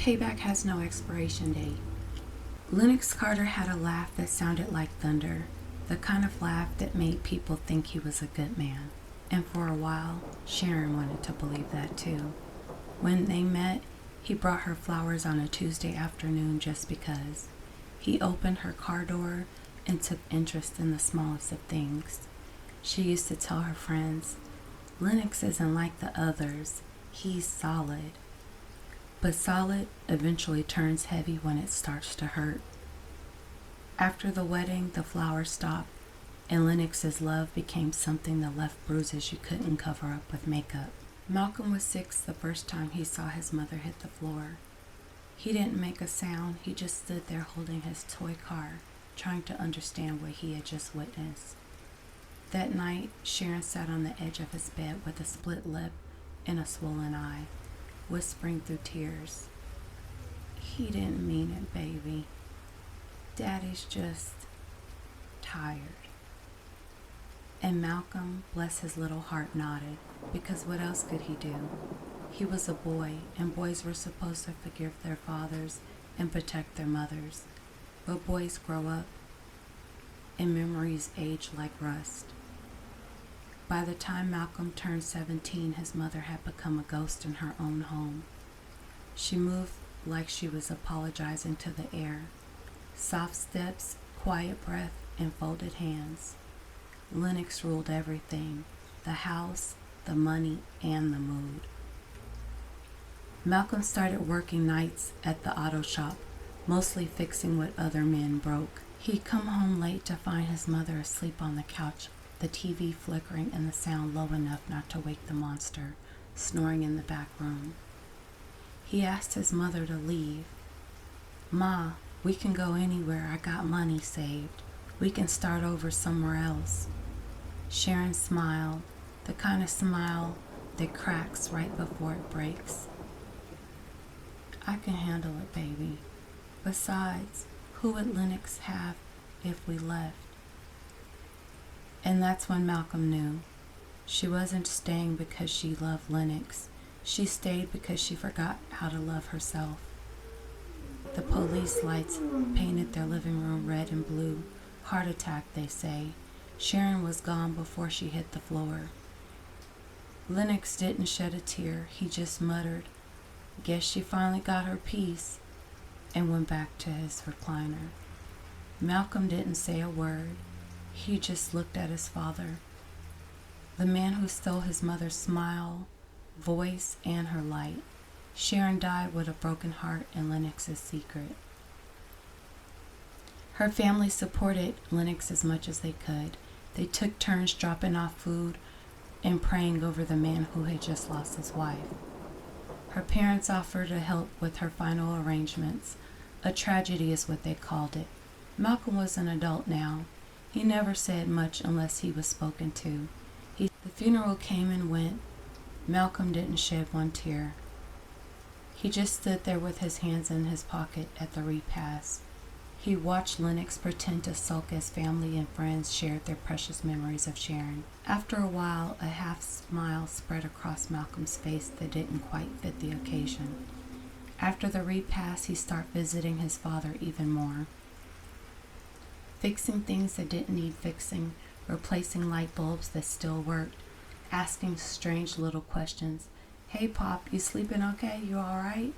Payback has no expiration date. Lennox Carter had a laugh that sounded like thunder, the kind of laugh that made people think he was a good man. And for a while, Sharon wanted to believe that too. When they met, he brought her flowers on a Tuesday afternoon just because. He opened her car door and took interest in the smallest of things. She used to tell her friends, "Lennox isn't like the others, he's solid." But solid eventually turns heavy when it starts to hurt. After the wedding, the flowers stopped, and Lennox's love became something that left bruises you couldn't cover up with makeup. Malcolm was 6 the first time he saw his mother hit the floor. He didn't make a sound, he just stood there holding his toy car, trying to understand what he had just witnessed. That night, Sharon sat on the edge of his bed with a split lip and a swollen eye, whispering through tears, "He didn't mean it, baby. Daddy's just tired." And Malcolm, bless his little heart, nodded, because what else could he do? He was a boy, and boys were supposed to forgive their fathers and protect their mothers. But boys grow up, and memories age like rust. By the time Malcolm turned 17, his mother had become a ghost in her own home. She moved like she was apologizing to the air. Soft steps, quiet breath, and folded hands. Lennox ruled everything, the house, the money, and the mood. Malcolm started working nights at the auto shop, mostly fixing what other men broke. He'd come home late to find his mother asleep on the couch, the TV flickering and the sound low enough not to wake the monster, snoring in the back room. He asked his mother to leave. "Ma, we can go anywhere. I got money saved. We can start over somewhere else." Sharon smiled, the kind of smile that cracks right before it breaks. "I can handle it, baby. Besides, who would Lennox have if we left?" And that's when Malcolm knew. She wasn't staying because she loved Lennox. She stayed because she forgot how to love herself. The police lights painted their living room red and blue. Heart attack, they say. Sharon was gone before she hit the floor. Lennox didn't shed a tear. He just muttered, "Guess she finally got her piece," and went back to his recliner. Malcolm didn't say a word. He just looked at his father, the man who stole his mother's smile, voice, and her light. Sharon died with a broken heart and Lennox's secret. Her family supported Lennox as much as they could. They took turns dropping off food and praying over the man who had just lost his wife. Her parents offered to help with her final arrangements. A tragedy is what they called it. Malcolm was an adult now. He never said much unless he was spoken to. The funeral came and went. Malcolm didn't shed one tear. He just stood there with his hands in his pocket at the repast. He watched Lennox pretend to sulk as family and friends shared their precious memories of Sharon. After a while, a half smile spread across Malcolm's face that didn't quite fit the occasion. After the repast, he started visiting his father even more. Fixing things that didn't need fixing, replacing light bulbs that still worked, asking strange little questions. "Hey, Pop, you sleeping okay? You all right?"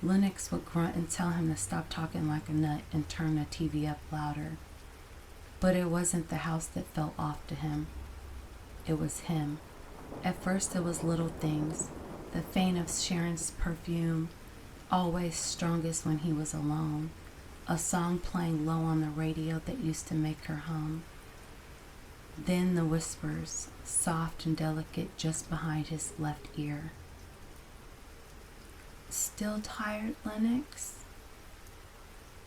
Lennox would grunt and tell him to stop talking like a nut and turn the TV up louder. But it wasn't the house that felt off to him. It was him. At first it was little things, the faint of Sharon's perfume, always strongest when he was alone, a song playing low on the radio that used to make her hum. Then the whispers, soft and delicate just behind his left ear. "Still tired, Lennox?"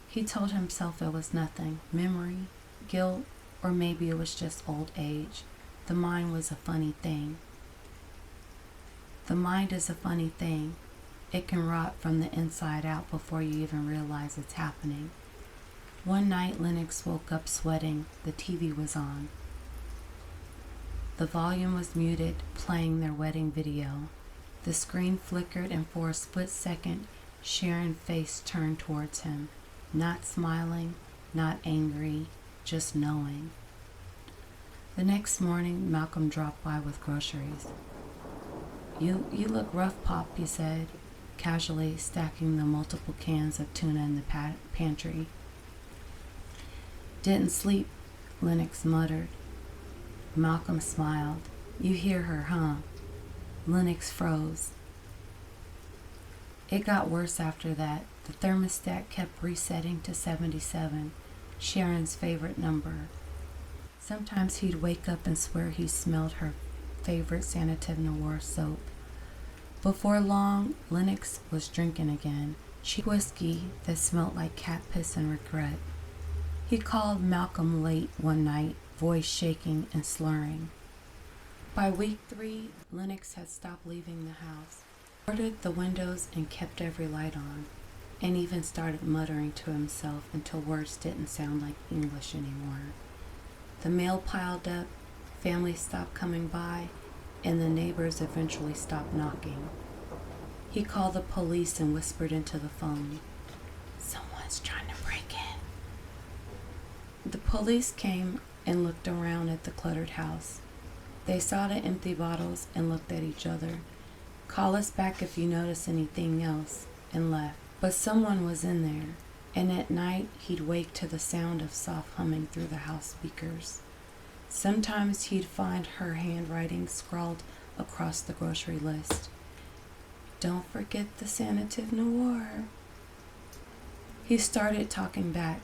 He told himself it was nothing, memory, guilt, or maybe it was just old age. The mind was a funny thing. The mind is a funny thing. It can rot from the inside out before you even realize it's happening. One night, Lennox woke up sweating. The TV was on. The volume was muted, playing their wedding video. The screen flickered, and for a split second, Sharon's face turned towards him, not smiling, not angry, just knowing. The next morning, Malcolm dropped by with groceries. You look rough, Pop," he said, casually stacking the multiple cans of tuna in the pantry. "Didn't sleep," Lennox muttered. Malcolm smiled. "You hear her, huh?" Lennox froze. It got worse after that. The thermostat kept resetting to 77, Sharon's favorite number. Sometimes he'd wake up and swear he smelled her favorite Sanative Noir soap. Before long, Lennox was drinking again, cheap whiskey that smelled like cat piss and regret. He called Malcolm late one night, voice shaking and slurring. By week 3, Lennox had stopped leaving the house, boarded the windows and kept every light on, and even started muttering to himself until words didn't sound like English anymore. The mail piled up, families stopped coming by, and the neighbors eventually stopped knocking. He called the police and whispered into the phone, "Someone's trying to break in." The police came and looked around at the cluttered house. They saw the empty bottles and looked at each other. "Call us back if you notice anything else," and left. But someone was in there, and at night he'd wake to the sound of soft humming through the house speakers. Sometimes he'd find her handwriting scrawled across the grocery list. "Don't forget the Sanative Noir." He started talking back.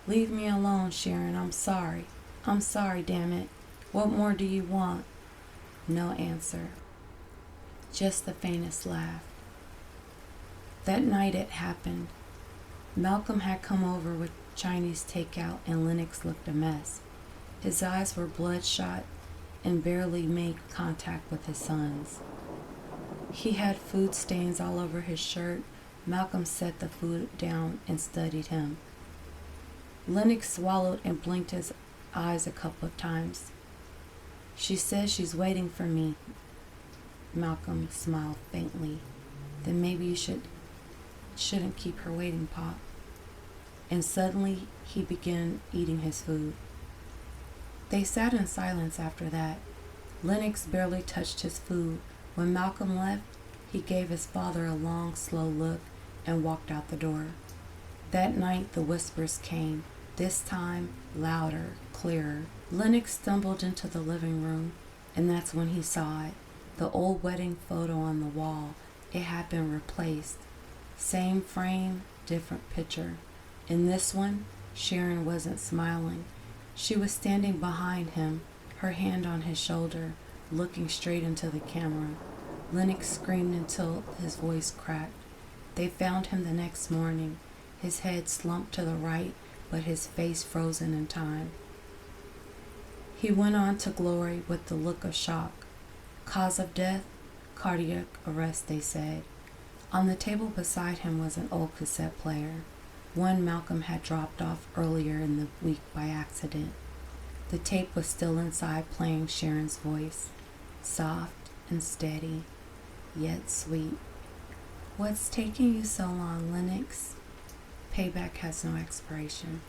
"Leave me alone, Sharon. I'm sorry. I'm sorry, damn it. What more do you want?" No answer. Just the faintest laugh. That night it happened. Malcolm had come over with Chinese takeout and Lennox looked a mess. His eyes were bloodshot and barely made contact with his son's. He had food stains all over his shirt. Malcolm set the food down and studied him. Lennox swallowed and blinked his eyes a couple of times. "She says she's waiting for me." Malcolm smiled faintly. "Then maybe you shouldn't keep her waiting, Pop." And suddenly he began eating his food. They sat in silence after that. Lennox barely touched his food. When Malcolm left, he gave his father a long, slow look and walked out the door. That night the whispers came, this time louder, clearer. Lennox stumbled into the living room, and that's when he saw it. The old wedding photo on the wall. It had been replaced. Same frame, different picture. In this one, Sharon wasn't smiling. She was standing behind him, her hand on his shoulder, looking straight into the camera. Lennox screamed until his voice cracked. They found him the next morning, his head slumped to the right, but his face frozen in time. He went on to glory with the look of shock. Cause of death? Cardiac arrest, they said. On the table beside him was an old cassette player, one Malcolm had dropped off earlier in the week by accident. The tape was still inside, playing Sharon's voice, soft and steady, yet sweet. "What's taking you so long, Lennox?" Payback has no expiration.